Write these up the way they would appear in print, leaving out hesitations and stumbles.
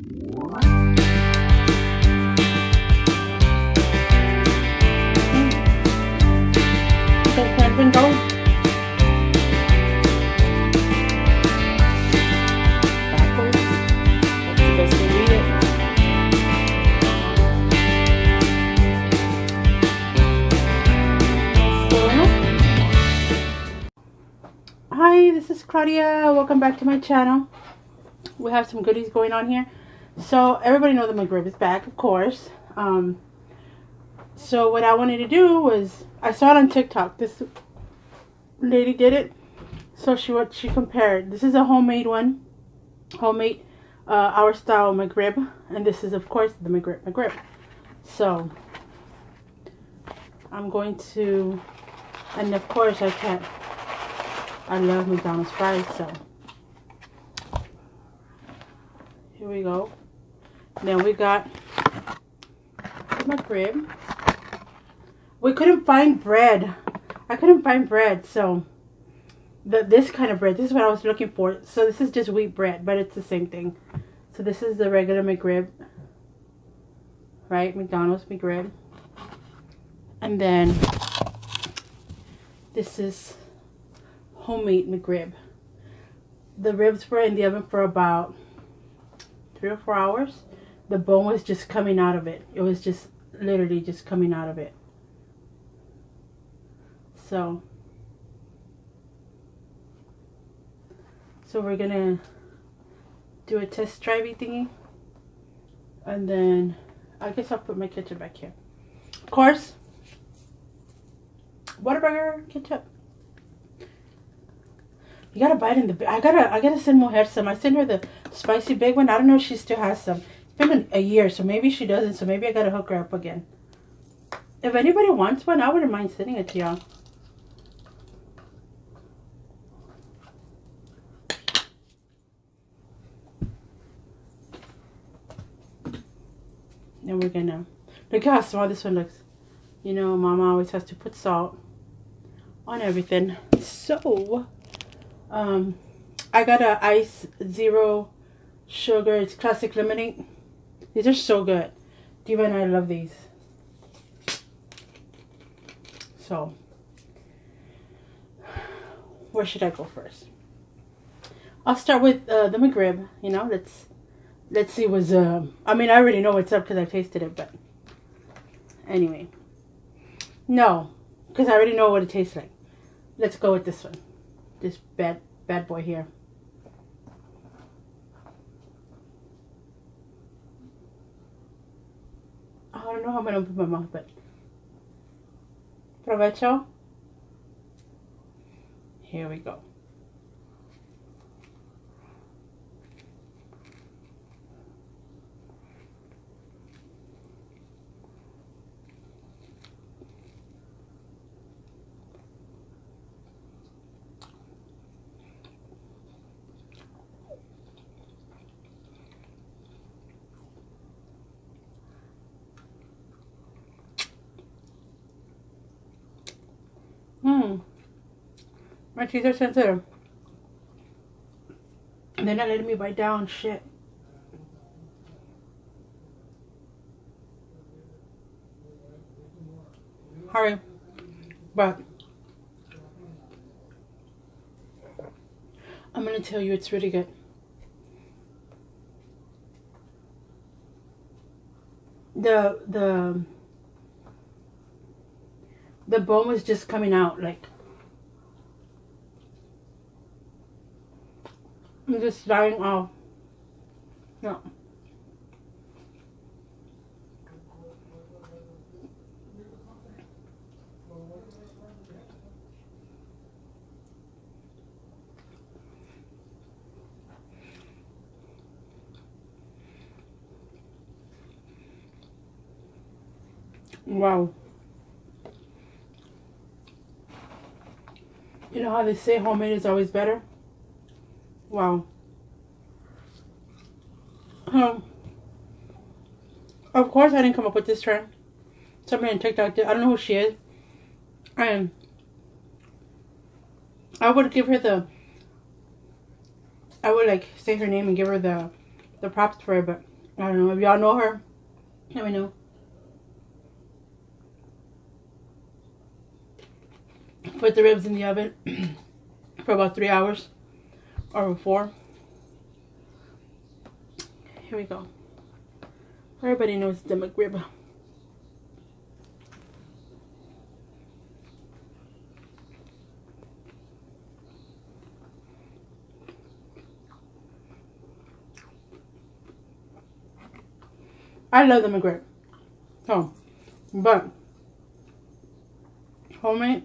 Hi, this is Claudia. Welcome back to my channel. We have some goodies going on here. So everybody knows that McRib is back, of course. So what I wanted to do was, I saw it on TikTok. This lady did it. So she compared. This is a homemade one, homemade our style McRib, and this is of course the McRib. So I'm going to, and of course I love McDonald's fries, so here we go. Then we got McRib. We couldn't find bread. I couldn't find bread, so this kind of bread, this is what I was looking for. So this is just wheat bread, but it's the same thing. So this is the regular McRib, right? McDonald's McRib. And then this is homemade McRib. The ribs were in the oven for about 3 or 4 hours. The bone was just coming out of it. It was just literally just coming out of it. So we're gonna do a test drivey thingy, and then I guess I'll put my ketchup back here. Of course, Whataburger ketchup. You gotta buy it in the. I gotta send Moher some. I sent her the spicy big one. I don't know if she still has some. It's been a year, so maybe she doesn't. So maybe I gotta hook her up again. If anybody wants one, I wouldn't mind sending it to y'all. And we're gonna look how small this one looks. You know, Mama always has to put salt on everything. So I got a ice 0 sugar. It's classic lemonade. These are so good. Diva and I love these. So where should I go first? I'll start with the McRib. You know, let's see what's I mean, I already know what's up because I tasted it, but anyway, no, because I already know what it tastes like. Let's go with this one. This bad boy here. I don't know how I'm gonna open my mouth, but provecho. Here we go. My teeth are sensitive. They're not letting me bite down. Shit. Hurry. But I'm gonna tell you, it's really good. The bone was just coming out, like I'm just dying off. No. Wow. You know how they say homemade is always better? Wow. Of course I didn't come up with this trend. Somebody on TikTok did. I don't know who she is. And I would give her the, I would like say her name and give her the the props for it, but I don't know if y'all know her. Let me know. Put the ribs in the oven for about 3 hours or 4. Here we go. Everybody knows the McRib. I love the McRib. So, but homemade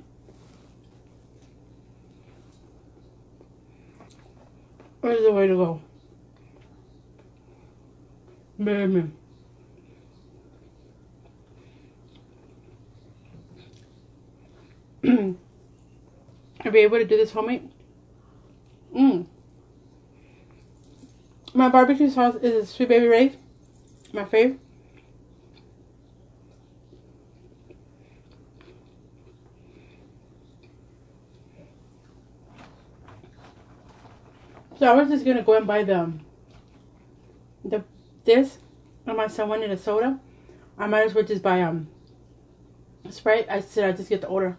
is the way to go. Believe me. I'll be able to do this homemade. My barbecue sauce is Sweet Baby Ray's. My fave. So I was just gonna go and buy this, and my son wanted a soda. I might as well just buy Sprite. I said I just get the order.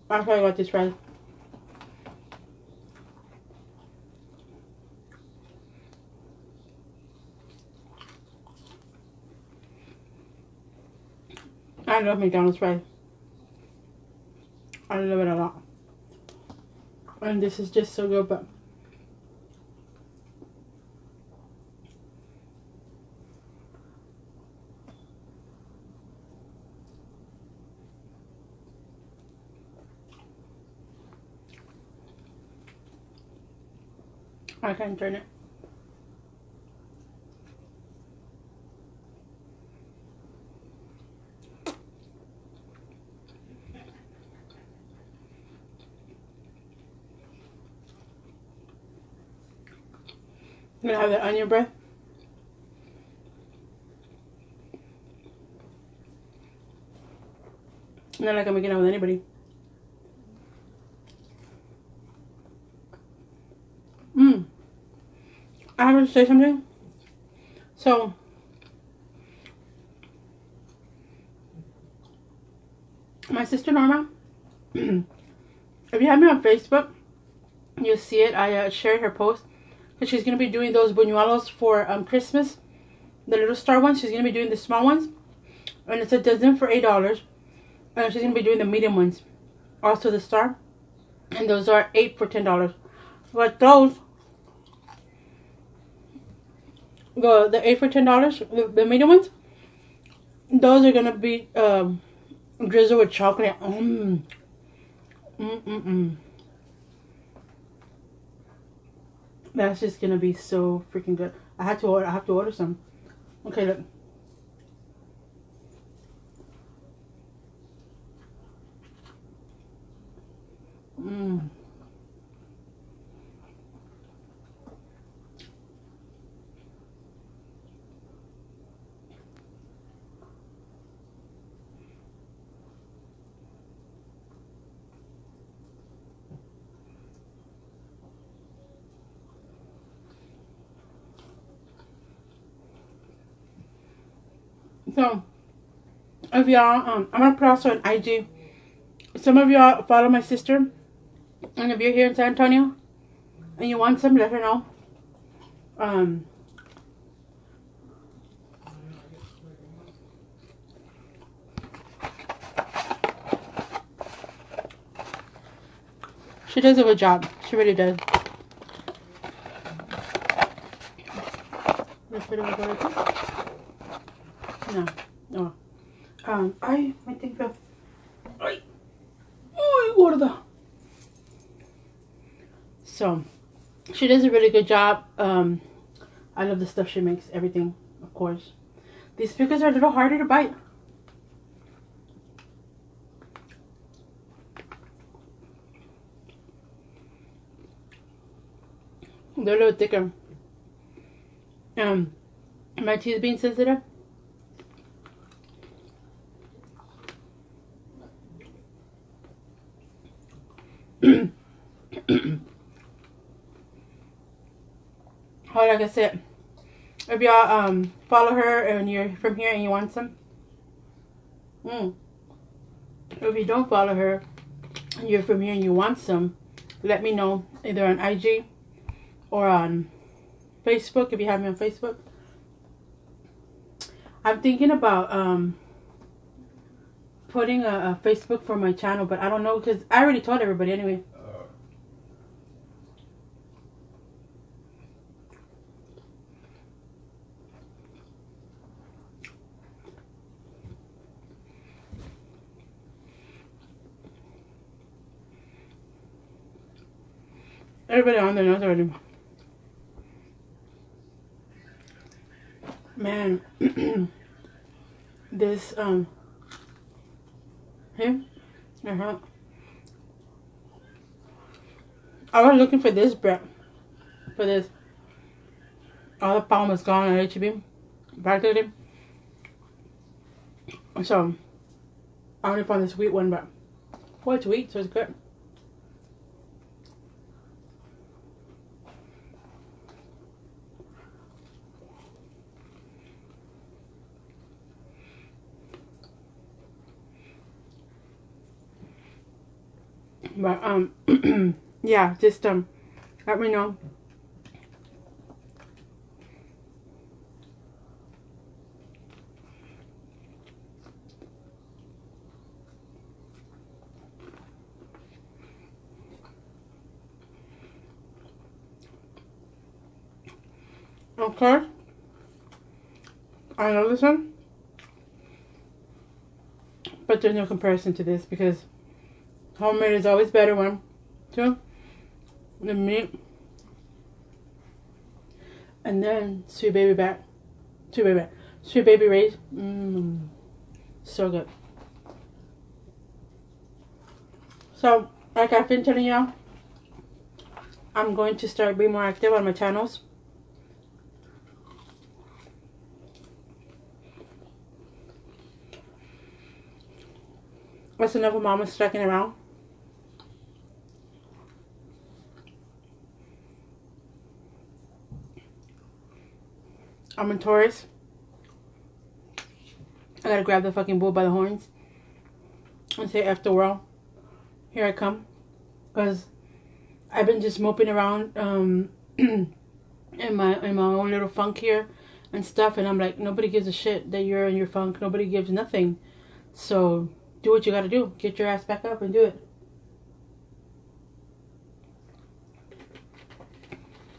I probably got this right. I love McDonald's fries. I love it a lot. And this is just so good, but I can't turn it. I'm gonna have the onion bread. Not like I'm making out with anybody. I have to say something. So, my sister Norma, if you have me on Facebook, you'll see it. I shared her post. But she's going to be doing those buñuelos for Christmas. The little star ones. She's going to be doing the small ones. And it's a dozen for $8. And she's going to be doing the medium ones. Also the star. And those are 8 for $10. But those, the 8 for $10, the medium ones, those are going to be drizzled with chocolate. That's just gonna be so freaking good. I have to order some. Okay, look. So, if y'all, I'm gonna put also an IG. Some of y'all follow my sister, and if you're here in San Antonio and you want some, let her know. She does a good job. She really does. No. Ay, me tengo. Ay. Uy, gorda. So, she does a really good job. I love the stuff she makes. Everything, of course. These pickles are a little harder to bite. They're a little thicker. My teeth being sensitive. How like I said, if y'all follow her and you're from here and you want some, if you don't follow her and you're from here and you want some, let me know either on IG or on Facebook if you have me on Facebook. I'm thinking about putting a Facebook for my channel, but I don't know because I already told everybody anyway. Everybody on there knows already. Man, this here, I was looking for this bread, for this. All the palm is gone at HEB, practically. So I only found this wheat one, but well, it's wheat, so it's good. But yeah, just let me know. Of course, I know this one, but there's no comparison to this because homemade is always better. One, two, the meat, and then sweet baby back, sweet baby Ray's. So good. So, like I've been telling y'all, I'm going to start being more active on my channels. That's enough of mama sticking around. I'm in Taurus. I gotta grab the fucking bull by the horns and say, F the world. Here I come. Because I've been just moping around in my own little funk here and stuff. And I'm like, nobody gives a shit that you're in your funk. Nobody gives nothing. So do what you gotta do. Get your ass back up and do it.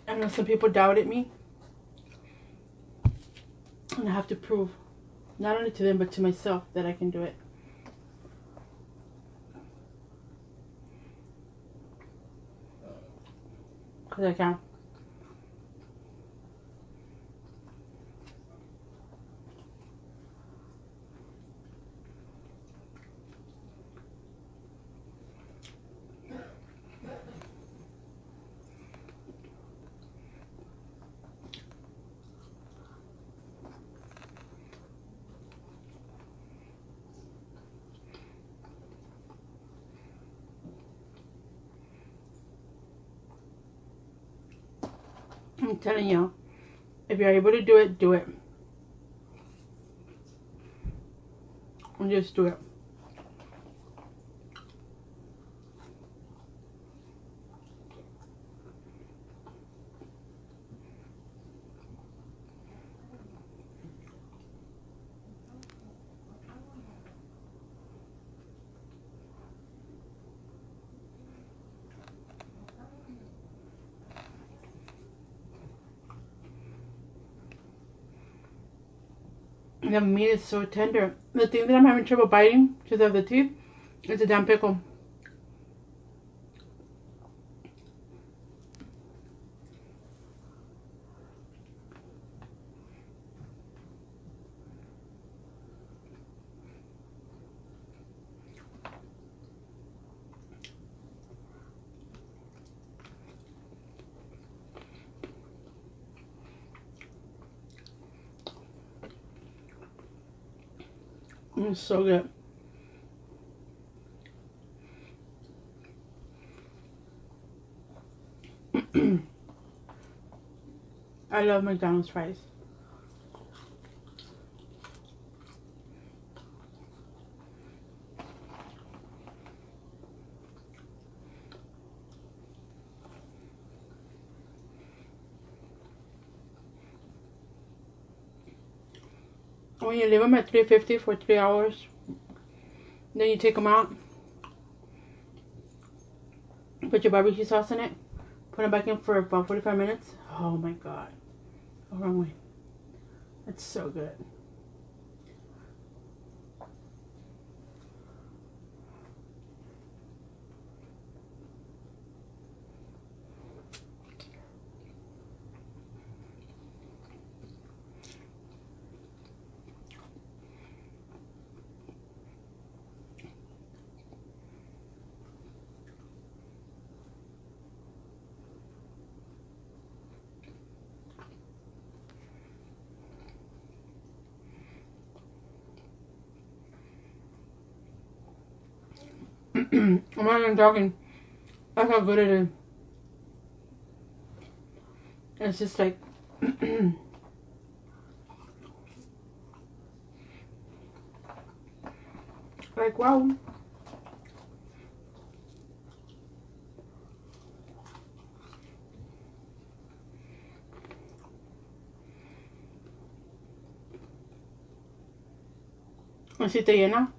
I know some people doubted me. And I have to prove, not only to them, but to myself, that I can do it. Because I can. I'm telling you, if you're able to do it, do it. And just do it. The meat is so tender. The thing that I'm having trouble biting because of the teeth is the damn pickle. It's so good. I love McDonald's fries. When you leave them at 350 for 3 hours, then you take them out, put your barbecue sauce in it, put them back in for about 45 minutes. Oh my god. Oh, wrong way. It's so good. I'm not even talking. That's how good it is. It's just like like wow. Así te llena.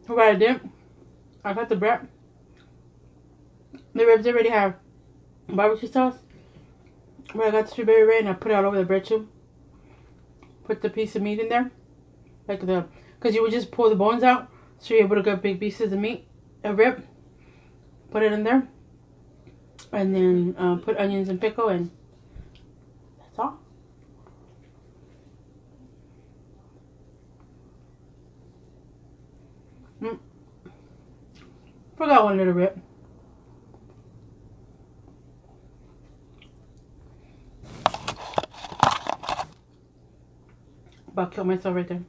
What I did, I got the bread. The ribs already have barbecue sauce. But I got the strawberry red and I put it all over the bread too. Put the piece of meat in there. Because you would just pull the bones out. So you're able to get big pieces of meat. A rib. Put it in there. And then put onions and pickle and that's all. Forgot one little rib. About to kill myself right there.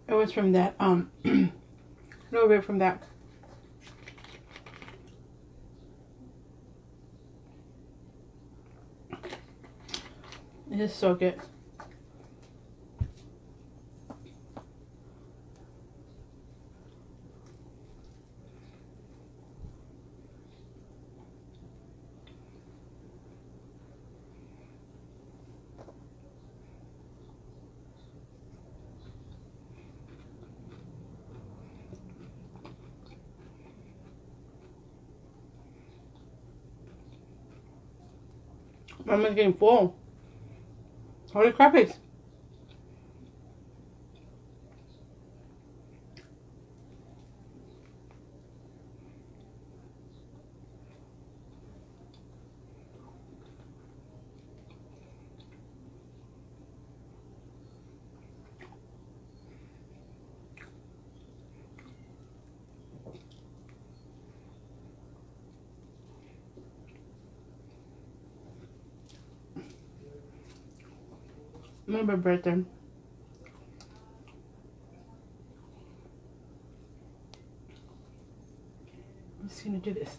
It was from that, a little bit from that. It is so good. Mama's getting full. Holy crappies. A little bit of bread there. I'm just gonna do this.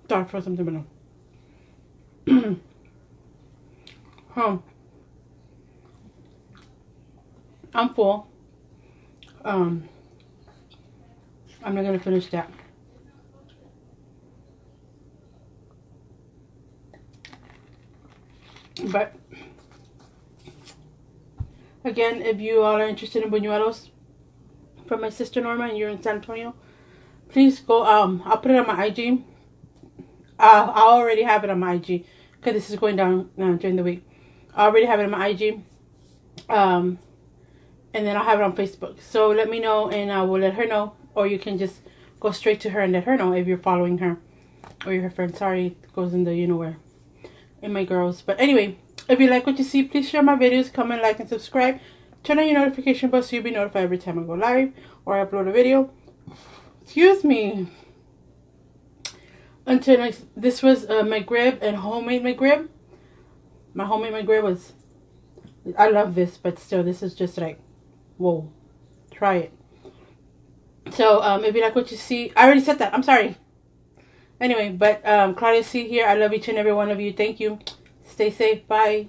Thought for something below. I'm full. I'm not gonna finish that. But again, if you all are interested in buñuelos from my sister Norma and you're in San Antonio, please go. I'll put it on my IG. I already have it on my IG. because this is going down during the week. I already have it on my IG. And then I'll have it on Facebook. So let me know and I will let her know. Or you can just go straight to her and let her know if you're following her. Or you're her friend. Sorry, it goes in the you know where. In my girls. But anyway, if you like what you see, please share my videos, comment, like, and subscribe. Turn on your notification bell so you'll be notified every time I go live or I upload a video. Excuse me. Until next, this was McRib and homemade McRib. My homemade McRib was, I love this, but still, this is just like, whoa, try it. So, if you like what you see, I already said that, I'm sorry. Anyway, but Claudia C here, I love each and every one of you. Thank you. Stay safe, bye.